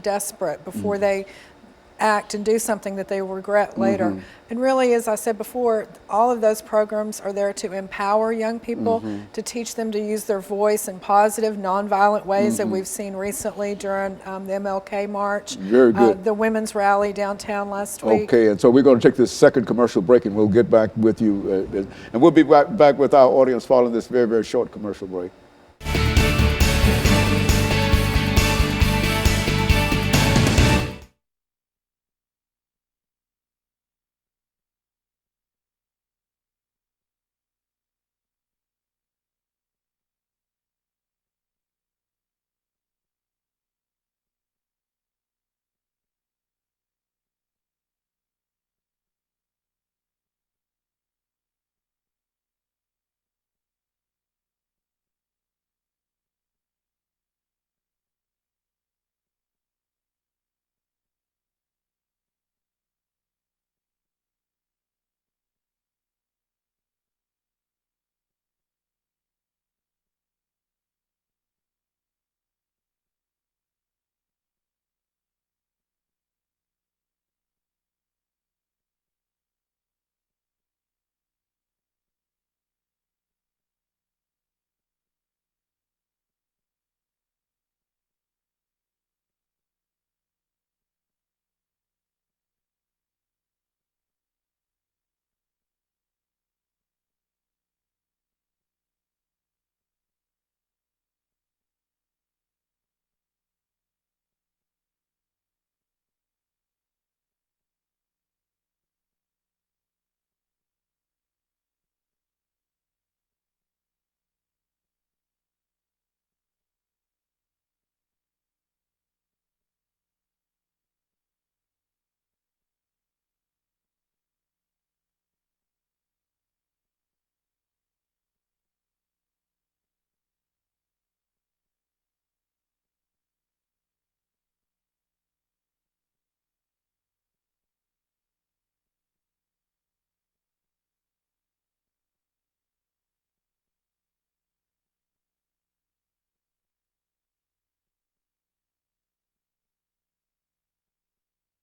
desperate before they act and do something that they will regret later. And really, as I said before, all of those programs are there to empower young people, to teach them to use their voice in positive, nonviolent ways that we've seen recently during the MLK March. Very good. The women's rally downtown last week. Okay, and so we're going to take this second commercial break, and we'll get back with you. And we'll be back with our audience following this very, very short commercial break.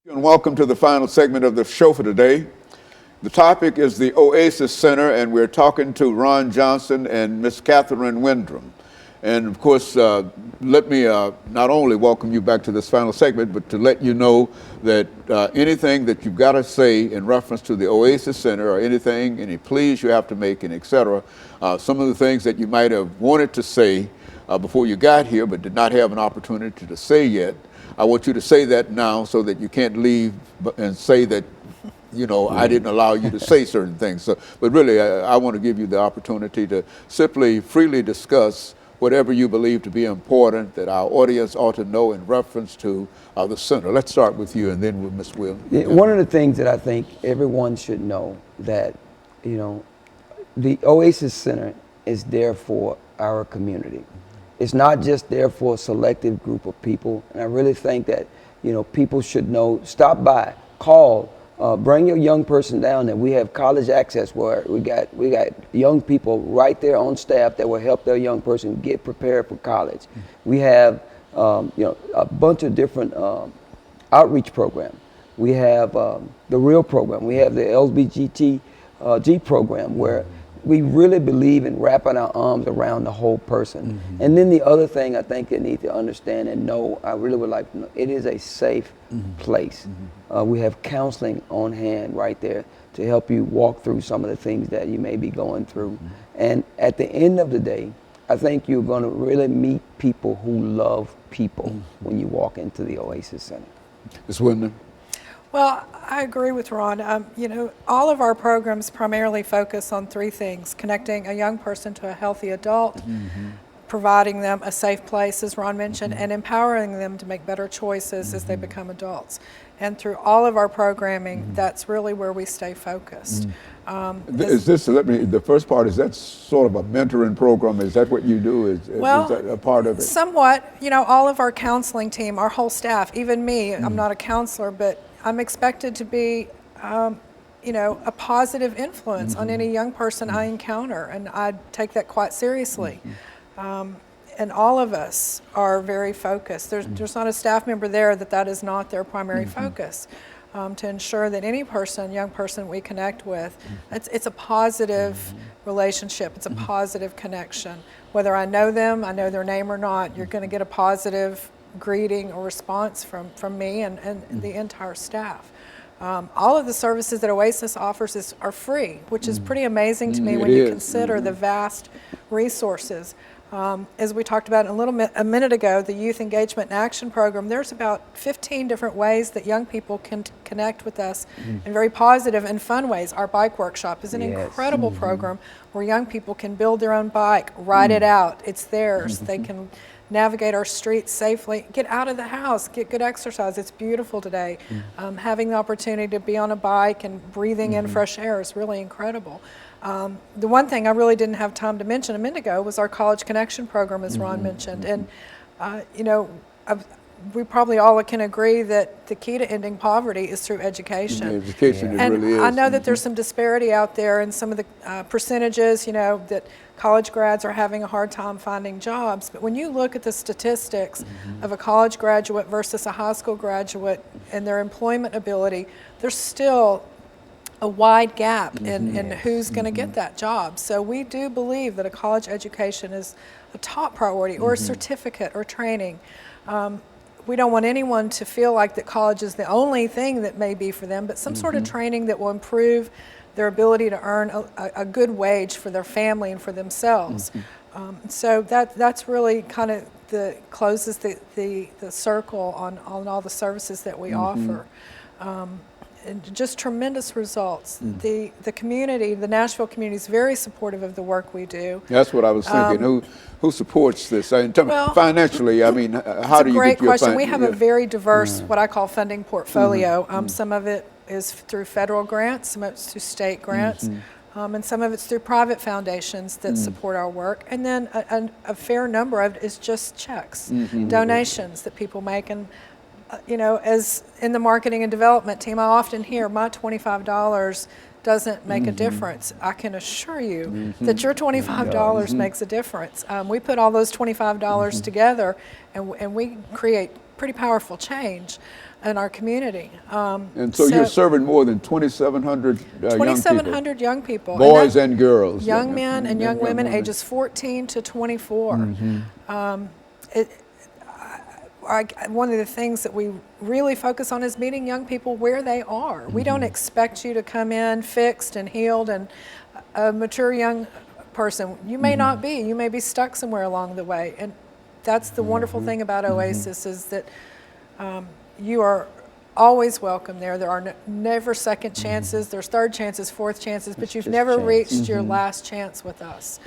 And welcome to the final segment of the show for today. The topic is the Oasis Center, and we're talking to RJohnson and Miss Catherine Windham. And of course, let me not only welcome you back to this final segment, but to let you know that anything that you've got to say in reference to the Oasis Center, or anything, any pleas you have to make, and etc., some of the things that you might have wanted to say before you got here, but did not have an opportunity to say yet, I want you to say that now, so that you can't leave and say that, you know, I didn't allow you to say certain things. So, but really, I want to give you the opportunity to simply freely discuss whatever you believe to be important that our audience ought to know in reference to the center. Let's start with you, and then with Ms. Will. Yeah, one of the things that I think everyone should know, that, you know, the Oasis Center is there for our community. It's not just there for a selective group of people. And I really think that, you know, people should know, stop by, call, bring your young person down there. We have college access, where we got young people right there on staff that will help their young person get prepared for college. We have, you know, a bunch of different outreach programs. We have the REAL program. We have the LBGT program, where we really believe in wrapping our arms around the whole person. And then the other thing I think they need to understand and know, I really would like to know, it is a safe place. We have counseling on hand right there to help you walk through some of the things that you may be going through. And at the end of the day, I think you're going to really meet people who love people when you walk into the Oasis Center. Ms. Windham. Well, I agree with Ron. You know, all of our programs primarily focus on three things: connecting a young person to a healthy adult, providing them a safe place, as Ron mentioned, and empowering them to make better choices as they become adults. And through all of our programming, that's really where we stay focused. Is this, the first part, is that sort of a mentoring program? Is that what you do? Is that a part of it? Somewhat. You know, all of our counseling team, our whole staff, even me, I'm not a counselor, but I'm expected to be, you know, a positive influence on any young person I encounter, and I take that quite seriously. and all of us are very focused. There's not a staff member there that is not their primary focus. To ensure that any person, young person we connect with, it's a positive relationship, it's a positive connection. Whether I know them, I know their name or not, you're going to get a positive greeting or response from me and the entire staff. All of the services that Oasis offers are free, which is pretty amazing to me when you consider the vast resources. As we talked about a minute ago, the Youth Engagement and Action Program, there's about 15 different ways that young people can connect with us in very positive and fun ways. Our bike workshop is an incredible program where young people can build their own bike, ride it out, it's theirs. They can navigate our streets safely, get out of the house, get good exercise. It's beautiful today. Having the opportunity to be on a bike and breathing in fresh air is really incredible. The one thing I really didn't have time to mention a minute ago was our College Connection program, as Ron mentioned. And, you know, we probably all can agree that the key to ending poverty is through education. Education, it really is. I know that there's some disparity out there in some of the percentages, you know, that college grads are having a hard time finding jobs. But when you look at the statistics of a college graduate versus a high school graduate and their employment ability, there's still a wide gap in who's going to get that job. So we do believe that a college education is a top priority, or a certificate or training. We don't want anyone to feel like that college is the only thing that may be for them, but some sort of training that will improve their ability to earn a good wage for their family and for themselves. So that's really kind of closes the circle on all the services that we offer. And just tremendous results. The community, the Nashville community, is very supportive of the work we do. That's what I was thinking. Who supports this? Financially, I mean, how do you get your Great question. We have yeah. a very diverse, what I call funding portfolio. Some of it is through federal grants, some of it's through state grants, and some of it's through private foundations that support our work. And then a fair number of it is just checks, donations that people make. And you know, as in the marketing and development team, I often hear my $25 doesn't make a difference. I can assure you that your $25 makes a difference. We put all those $25 together and we create pretty powerful change in our community. And so you're serving more than 2,700 2,700 young people. Boys and girls. Young men and young women ages 14 to 24. One of the things that we really focus on is meeting young people where they are. We don't expect you to come in fixed and healed and a mature young person. You may not be. You may be stuck somewhere along the way. And that's the wonderful thing about Oasis is that you are always welcome there. There are never second chances. There's third chances, fourth chances, but you've never reached your last chance with us.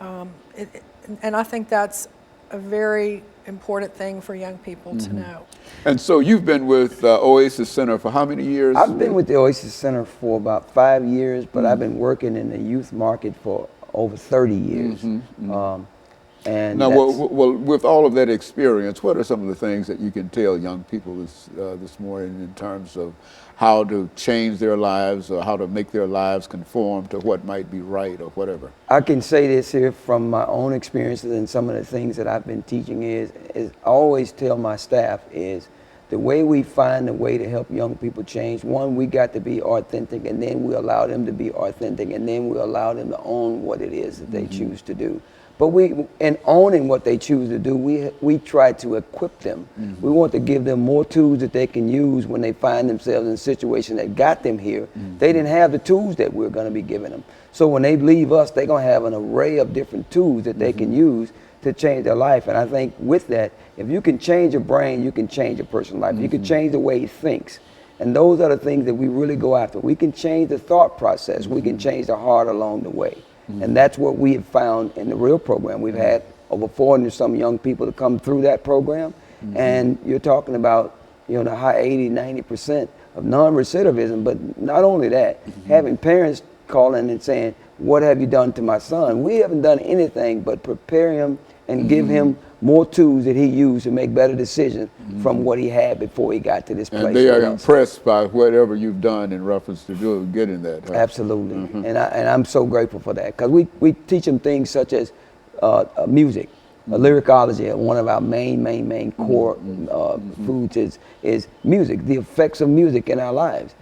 And I think that's a very important thing for young people to know. And so you've been with Oasis Center for how many years? I've been with the Oasis Center for about 5 years, but I've been working in the youth market for over 30 years. And now, well, with all of that experience, what are some of the things that you can tell young people this morning in terms of how to change their lives or how to make their lives conform to what might be right or whatever? I can say this here from my own experiences and some of the things that I've been teaching is I always tell my staff is the way we find a way to help young people change, one, we got to be authentic, and then we allow them to be authentic, and then we allow them to own what it is that they choose to do. But in owning what they choose to do, we try to equip them. We want to give them more tools that they can use when they find themselves in a situation that got them here. They didn't have the tools that we're going to be giving them. So when they leave us, they're going to have an array of different tools that they can use to change their life. And I think with that, if you can change a brain, you can change a person's life. You can change the way he thinks. And those are the things that we really go after. We can change the thought process. We can change the heart along the way. And that's what we have found in the real program. We've had over 400 some young people to come through that program. And you're talking about, you know, the high 80, 90% of non-recidivism. But not only that, having parents calling and saying, what have you done to my son? We haven't done anything but prepare him and give him more tools that he used to make better decisions from what he had before he got to this place. And they are impressed by whatever you've done in reference to getting that. Huh? Absolutely. And I'm so grateful for that because we teach them things such as music. Lyricology, one of our main core foods is music, the effects of music in our lives.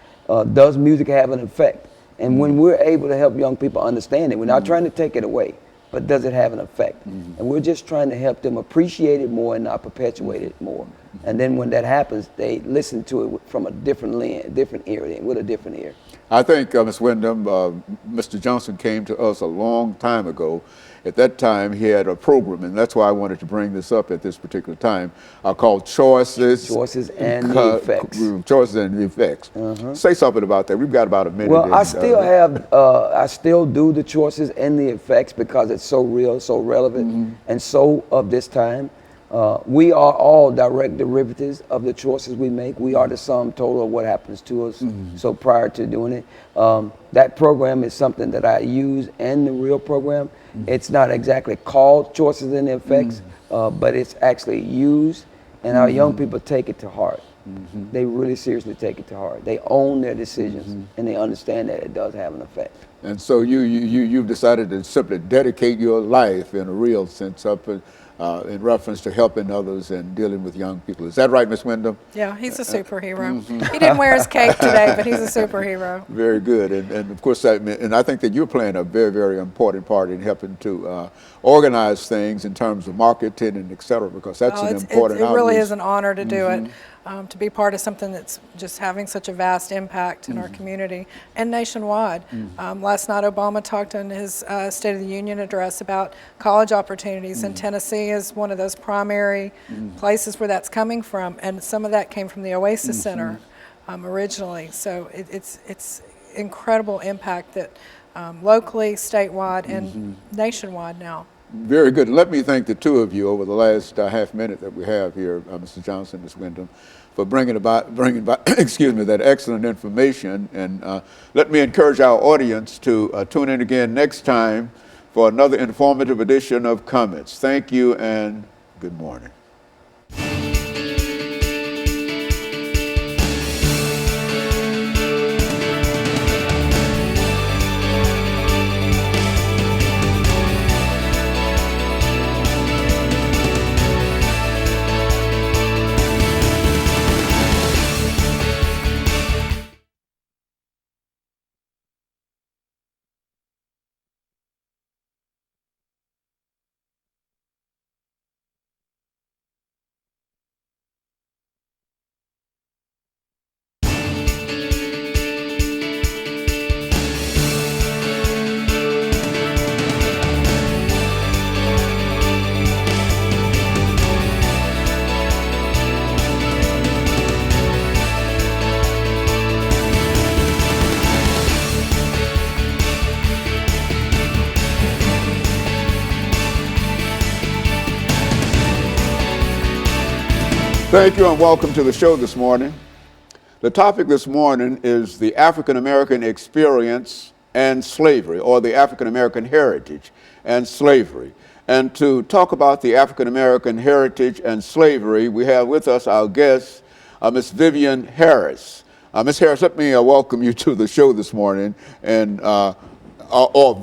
Does music have an effect? And when we're able to help young people understand it, we're not trying to take it away, but does it have an effect? And we're just trying to help them appreciate it more and not perpetuate it more. And then when that happens, they listen to it from a different lens, different ear, with a different ear. I think, Ms. Wyndham, Mr. Johnson came to us a long time ago. At that time, he had a program, and that's why I wanted to bring this up at this particular time, called Choices. Choices and the Effects. Choices and the Effects. Say something about that. We've got about a minute. Well, I still do the choices and the effects because it's so real, so relevant, and so of this time. We are all direct derivatives of the choices we make. We are the sum total of what happens to us. So prior to doing it, that program is something that I use in the real program. It's not exactly called Choices and Effects, but it's actually used, and our young people take it to heart. They really seriously take it to heart. They own their decisions, and they understand that it does have an effect. And so you've decided to simply dedicate your life in a real sense up in reference to helping others and dealing with young people. Is that right, Ms. Wyndham? Yeah, he's a superhero. He didn't wear his cape today, but he's a superhero. Very good. And of course, and I think that you're playing a very, very important part in helping to organize things in terms of marketing and et cetera, because that's an important It really outreach. is an honor to do it. To be part of something that's just having such a vast impact in our community and nationwide. Last night, Obama talked in his State of the Union address about college opportunities, and Tennessee is one of those primary places where that's coming from, and some of that came from the Oasis Center originally. So it's incredible impact that locally, statewide, and nationwide now. Very good. Let me thank the two of you over the last half minute that we have here, Mr. Johnson, Ms. Wyndham, for bringing about excuse me, that excellent information. And let me encourage our audience to tune in again next time for another informative edition of Comments. Thank you and good morning. Thank you and welcome to the show this morning. The topic this morning is the African American experience and slavery, or the African American heritage and slavery. And to talk about the African American heritage and slavery, we have with us our guest, Ms. Vivian Harris. Ms. Harris, let me welcome you to the show this morning. And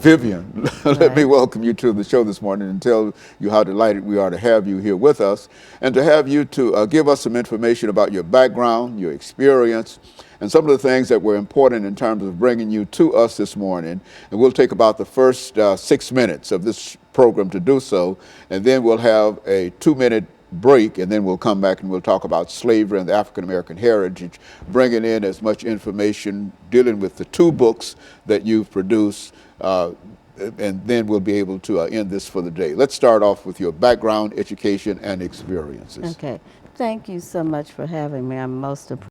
Vivian, let me welcome you to the show this morning and tell you how delighted we are to have you here with us and to have you to give us some information about your background, your experience, and some of the things that were important in terms of bringing you to us this morning. And we'll take about the first 6 minutes of this program to do so, and then we'll have a 2-minute break, and then we'll come back and we'll talk about slavery and the African American heritage, bringing in as much information dealing with the 2 books that you've produced, and then we'll be able to end this for the day. Let's start off with your background, education, and experiences. Okay. Thank you so much for having me. I'm most